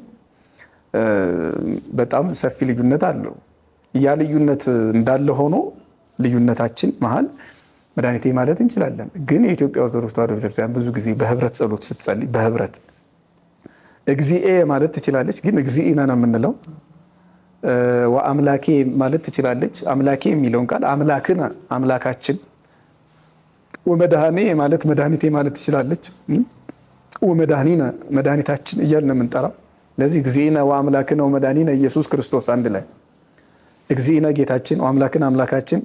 በጣም ሰፊ ልዩነት አለው። ያ ልዩነት እንዳለ ሆኖ ልዩነታችን መሀል መድኃኒቴ ማለት እንችላለን። ግን የኢትዮጵያ ኦርቶዶክስ ተዋሕዶ ቤተክርስቲያን ብዙ ጊዜ በህብረት ጸሎት ስትጸልይ በህብረት እግዚኤ ማለት ትችላለች፣ ግን እግዚእነ ነው የምንለው። ወአምላኬ ማለት ትችላለች። አምላኬ የሚለውን ቃል አምላክን አምላካችን፣ ወመድኃኔ ማለት መድኃኒቴ ማለት ትችላለች። ወመድኃኒነ መድኃኒታችን እያልን ነው የምንጠራው። ለዚህ እግዚእነ ወአምላክነ ወመድኃኒነ ኢየሱስ ክርስቶስ አንድ ላይ እግዚእነ ጌታችን፣ ወአምላክነ አምላካችን፣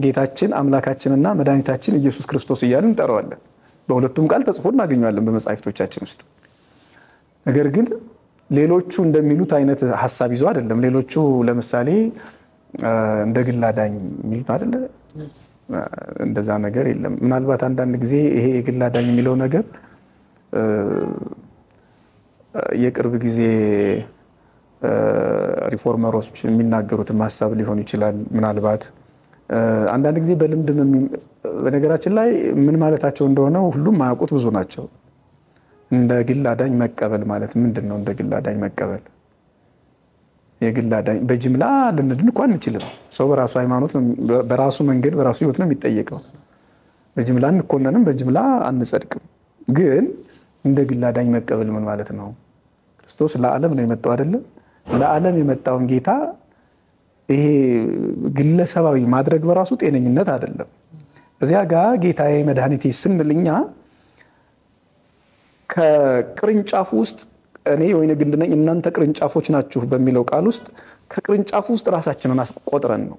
ጌታችን አምላካችንና መድኃኒታችን ኢየሱስ ክርስቶስ እያልን እንጠራዋለን። በሁለቱም ቃል ተጽፎ እናገኘዋለን በመጻሕፍቶቻችን ውስጥ። ነገር ግን ሌሎቹ እንደሚሉት አይነት ሐሳብ ይዞ አይደለም። ሌሎቹ ለምሳሌ እንደ ግል አዳኝ የሚሉት አይደለ፣ እንደዛ ነገር የለም። ምናልባት አንዳንድ ጊዜ ይሄ የግል አዳኝ የሚለው ነገር የቅርብ ጊዜ ሪፎርመሮች የሚናገሩትም ሐሳብ ሊሆን ይችላል። ምናልባት አንዳንድ ጊዜ በልምድ በነገራችን ላይ ምን ማለታቸው እንደሆነ ሁሉም ማያውቁት ብዙ ናቸው። እንደ ግል አዳኝ መቀበል ማለት ምንድን ነው? እንደ ግል አዳኝ መቀበል የግል አዳኝ በጅምላ ልንድን እንኳን አንችልም። ሰው በራሱ ሃይማኖት፣ በራሱ መንገድ፣ በራሱ ህይወት ነው የሚጠየቀው። በጅምላ እንኮነንም፣ በጅምላ አንጸድቅም። ግን እንደ ግል አዳኝ መቀበል ምን ማለት ነው? ክርስቶስ ለዓለም ነው የመጣው አይደለም? ለዓለም የመጣውን ጌታ ይሄ ግለሰባዊ ማድረግ በራሱ ጤነኝነት አይደለም። እዚያ ጋር ጌታዬ መድኃኒቴ ስንል እኛ ከቅርንጫፉ ውስጥ እኔ ወይን ግንድ ነኝ እናንተ ቅርንጫፎች ናችሁ በሚለው ቃል ውስጥ ከቅርንጫፉ ውስጥ ራሳችንን አስቆጥረን ነው።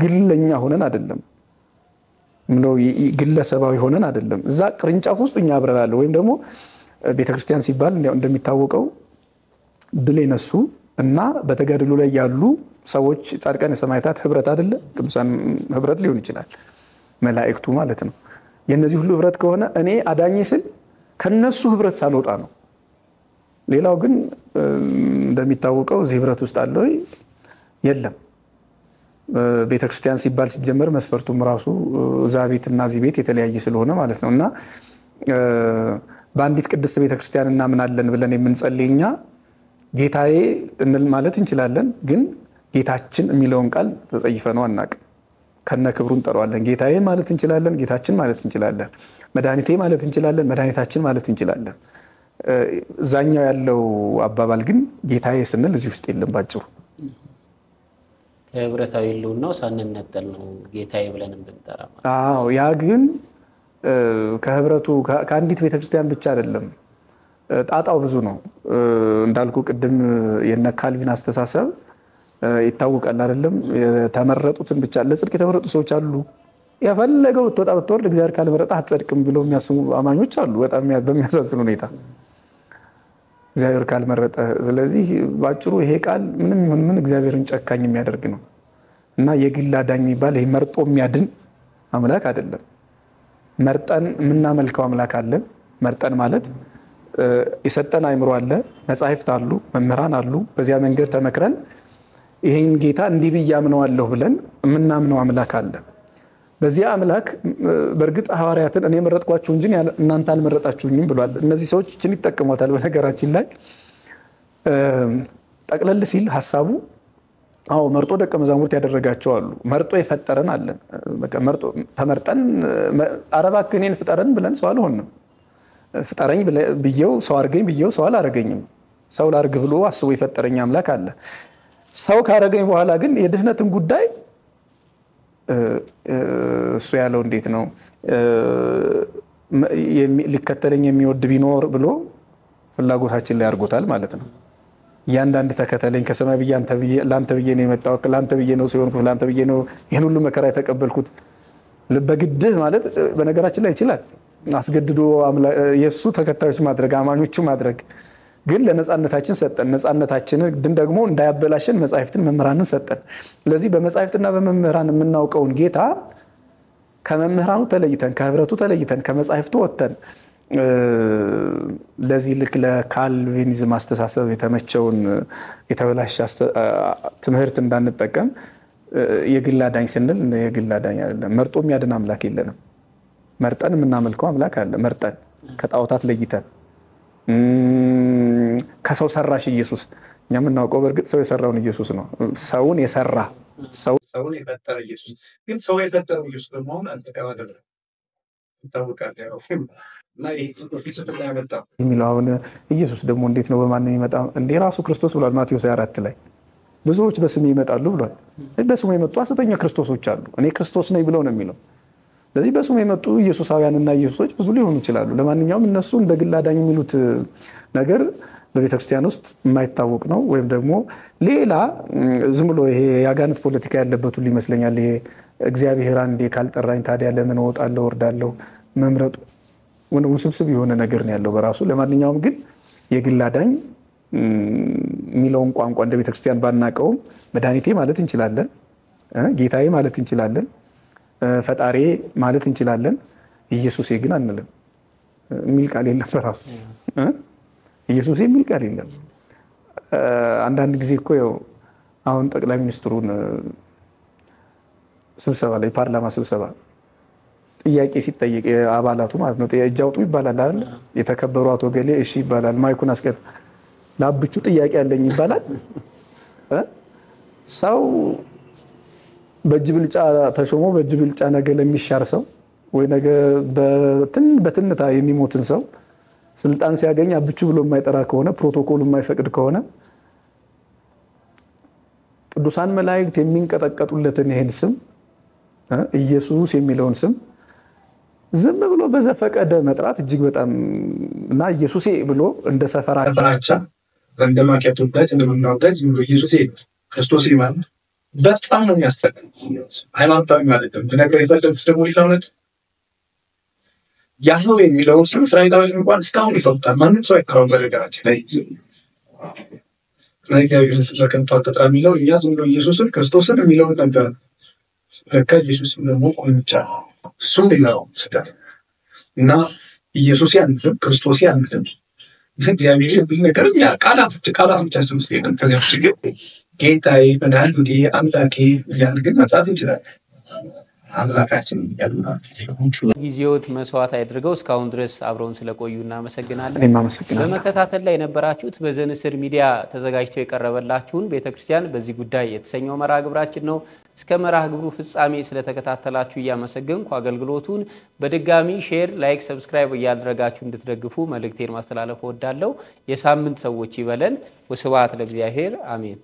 ግለኛ ሆነን አይደለም፣ ግለሰባዊ ሆነን አይደለም። እዛ ቅርንጫፍ ውስጥ እኛ አብረናል። ወይም ደግሞ ቤተክርስቲያን ሲባል እንደሚታወቀው ድል የነሱ እና በተጋድሎ ላይ ያሉ ሰዎች ጻድቃን የሰማዕታት ህብረት አይደለ? ቅዱሳን ህብረት ሊሆን ይችላል፣ መላእክቱ ማለት ነው። የነዚህ ሁሉ ህብረት ከሆነ እኔ አዳኜ ስል ከነሱ ህብረት ሳልወጣ ነው። ሌላው ግን እንደሚታወቀው እዚህ ህብረት ውስጥ አለ ወይ? የለም። ቤተክርስቲያን ሲባል ሲጀመር መስፈርቱም ራሱ እዛ ቤትና እዚህ ቤት የተለያየ ስለሆነ ማለት ነው። እና በአንዲት ቅድስት ቤተክርስቲያን እናምናለን ብለን የምንጸልይ እኛ ጌታዬ እንል ማለት እንችላለን። ግን ጌታችን የሚለውን ቃል ተጸይፈነው አናውቅም። ከነ ክብሩ እንጠራዋለን። ጌታዬ ማለት እንችላለን፣ ጌታችን ማለት እንችላለን፣ መድኃኒቴ ማለት እንችላለን፣ መድኃኒታችን ማለት እንችላለን። እዛኛው ያለው አባባል ግን ጌታዬ ስንል እዚህ ውስጥ የለም። ባጭሩ ከህብረታዊ ህልውናው ሳንነጠል ነው ጌታዬ ብለን ብንጠራ። አዎ፣ ያ ግን ከህብረቱ ከአንዲት ቤተክርስቲያን ብቻ አይደለም። ጣጣው ብዙ ነው። እንዳልኩ ቅድም የነ ካልቪን አስተሳሰብ ይታወቃል አይደለም? የተመረጡትን ብቻ ለጽድቅ የተመረጡ ሰዎች አሉ። የፈለገው ብትወጣ ብትወርድ እግዚአብሔር ካልመረጠ አትጸድቅም ብለው የሚያስቡ አማኞች አሉ። በጣም በሚያሳዝን ሁኔታ እግዚአብሔር ካልመረጠ። ስለዚህ ባጭሩ ይሄ ቃል ምንም ይሁን ምን እግዚአብሔርን ጨካኝ የሚያደርግ ነው እና የግል አዳኝ የሚባል ይሄ መርጦ የሚያድን አምላክ አይደለም። መርጠን የምናመልከው አምላክ አለን። መርጠን ማለት የሰጠን አእምሮ አለ፣ መጻሕፍት አሉ፣ መምህራን አሉ። በዚያ መንገድ ተመክረን ይሄን ጌታ እንዲህ ብዬ አምነዋለሁ ብለን የምናምነው አምላክ አለ። በዚያ አምላክ በእርግጥ ሐዋርያትን እኔ መረጥኳችሁ እንጂ እናንተ አልመረጣችሁኝም ብሏል። እነዚህ ሰዎች እችን ይጠቀሟታል። በነገራችን ላይ ጠቅለል ሲል ሐሳቡ አዎ መርጦ ደቀ መዛሙርት ያደረጋቸው አሉ። መርጦ የፈጠረን አለን። በቃ መርጦ ተመርጠን አረባክ እኔን ፍጠረን ብለን ሰው አልሆንም። ፍጠረኝ ብየው ሰው አርገኝ ብየው ሰው አላረገኝም። ሰው ላርግ ብሎ አስቦ የፈጠረኝ አምላክ አለ። ሰው ካረገኝ በኋላ ግን የድህነትን ጉዳይ እሱ ያለው እንዴት ነው? ሊከተለኝ የሚወድ ቢኖር ብሎ ፍላጎታችን ላይ አድርጎታል ማለት ነው። እያንዳንድ ተከተለኝ ከሰማይ ብዬ ለአንተ ብዬ ነው የመጣው፣ ለአንተ ብዬ ነው ሲሆንኩት፣ ለአንተ ብዬ ነው ይህን ሁሉ መከራ የተቀበልኩት በግድህ ማለት በነገራችን ላይ ይችላል አስገድዶ የሱ ተከታዮች ማድረግ አማኞቹ ማድረግ ግን ለነጻነታችን ሰጠን ነጻነታችንን ደግሞ እንዳያበላሽን መጻሕፍትን መምህራንን ሰጠን ስለዚህ በመጻሕፍትና በመምህራን የምናውቀውን ጌታ ከመምህራኑ ተለይተን ከህብረቱ ተለይተን ከመጻሕፍቱ ወጥተን ለዚህ ልክ ለካልቪኒዝም አስተሳሰብ የተመቸውን የተበላሽ ትምህርት እንዳንጠቀም የግል አዳኝ ስንል የግል አዳኝ አይደለም መርጦ የሚያድን አምላክ የለንም መርጠን የምናመልከው አምላክ አለ መርጠን ከጣዖታት ለይተን ከሰው ሰራሽ ኢየሱስ እኛ የምናውቀው በእርግጥ ሰው የሰራውን ኢየሱስ ነው ሰውን የሰራ ሰውን የፈጠረ ኢየሱስ ግን ሰው የፈጠረው ኢየሱስ ደግሞ አንተካው አይደለም ይታወቃል ያው እና ይሄ ፍልስፍና ያመጣው የሚለው አሁን ኢየሱስ ደግሞ እንዴት ነው በማን የሚመጣው እንደ ራሱ ክርስቶስ ብሏል ማቴዎስ 24 ላይ ብዙዎች በስሜ ይመጣሉ ብሏል በስሙ የመጡ ሐሰተኛ ክርስቶሶች አሉ እኔ ክርስቶስ ነኝ ብለው ነው የሚለው ስለዚህ በስሙ የመጡ ኢየሱሳውያንና ኢየሱሶች ብዙ ሊሆኑ ይችላሉ ለማንኛውም እነሱ እንደ ግል አዳኝ የሚሉት ነገር በቤተክርስቲያን ውስጥ የማይታወቅ ነው ወይም ደግሞ ሌላ ዝም ብሎ ይሄ ያጋንንት ፖለቲካ ያለበት ሁሉ ይመስለኛል ይሄ እግዚአብሔር አንዴ ካልጠራኝ ታዲያ ለምን እወጣለሁ ወርዳለሁ መምረጡ ውስብስብ የሆነ ነገር ነው ያለው በራሱ ለማንኛውም ግን የግል አዳኝ ሚለውን ቋንቋ እንደ ቤተክርስቲያን ባናቀውም መድኃኒቴ ማለት እንችላለን ጌታዬ ማለት እንችላለን ፈጣሪ ማለት እንችላለን ኢየሱስ ግን አንልም የሚል ቃል የለም በራሱ ኢየሱስ የሚል ቃል የለም አንዳንድ ጊዜ እኮ ያው አሁን ጠቅላይ ሚኒስትሩን ስብሰባ ላይ ፓርላማ ስብሰባ ጥያቄ ሲጠየቅ አባላቱ ማለት ነው ጥያቄ አውጡ ይባላል አይደል የተከበሩ አቶ ገሌ እሺ ይባላል ማይኩን አስቀጥ ላብቹ ጥያቄ ያለኝ ይባላል ሰው በእጅ ብልጫ ተሾሞ በእጅ ብልጫ ነገ ለሚሻር ሰው ወይ ነገ በትንታ የሚሞትን ሰው ስልጣን ሲያገኝ አብቹ ብሎ የማይጠራ ከሆነ ፕሮቶኮሉ የማይፈቅድ ከሆነ ቅዱሳን መላእክት የሚንቀጠቀጡለትን ይሄን ስም ኢየሱስ የሚለውን ስም ዝም ብሎ በዘፈቀደ መጥራት እጅግ በጣም እና ኢየሱስ ብሎ እንደ ሰፈራቻ እንደማቀቱበት እንደምናውቀው ኢየሱስ ክርስቶስ ይማል በጣም ነው የሚያስተካክለው ሃይማኖታዊ ማለት ነው ነገር የፈለጉት ደግሞ ሊላውነት ያህዌ የሚለው ስም እስራኤላውያን እንኳን እስካሁን ይፈውጣል ማንም ሰው አይቀርም በነገራችን ላይ ስለዚህ ስለከንቱ አጥራ የሚለው ኢየሱስ ነው ኢየሱስን ክርስቶስን የሚለው ነበር ከኢየሱስ ደግሞ ቆንቻ እሱም ነው ስህተት እና ኢየሱስ ያንንም ክርስቶስ ያንንም እግዚአብሔር ቢነገር ያ ቃላት ብቻ ስለምስኪን ከዚያ ፍቅር ጌታዬ መድኃኒቴ አምላኬ ያልግን መጣት ይችላል አምላካችን ያሉና ጊዜዎት መስዋዕት አድርገው እስካሁን ድረስ አብረውን ስለቆዩ እናመሰግናለን በመከታተል ላይ የነበራችሁት በዘንስር ሚዲያ ተዘጋጅቶ የቀረበላችሁን ቤተክርስቲያን በዚህ ጉዳይ የተሰኘው መርሃ ግብራችን ነው እስከ መርሃ ግብሩ ፍጻሜ ስለተከታተላችሁ ያመሰግንኩ አገልግሎቱን በድጋሚ ሼር ላይክ ሰብስክራይብ ያድርጋችሁ እንድትደግፉ መልእክቴን ማስተላለፍ ወዳለው የሳምንት ሰዎች ይበለን ወስብሐት ለእግዚአብሔር አሜን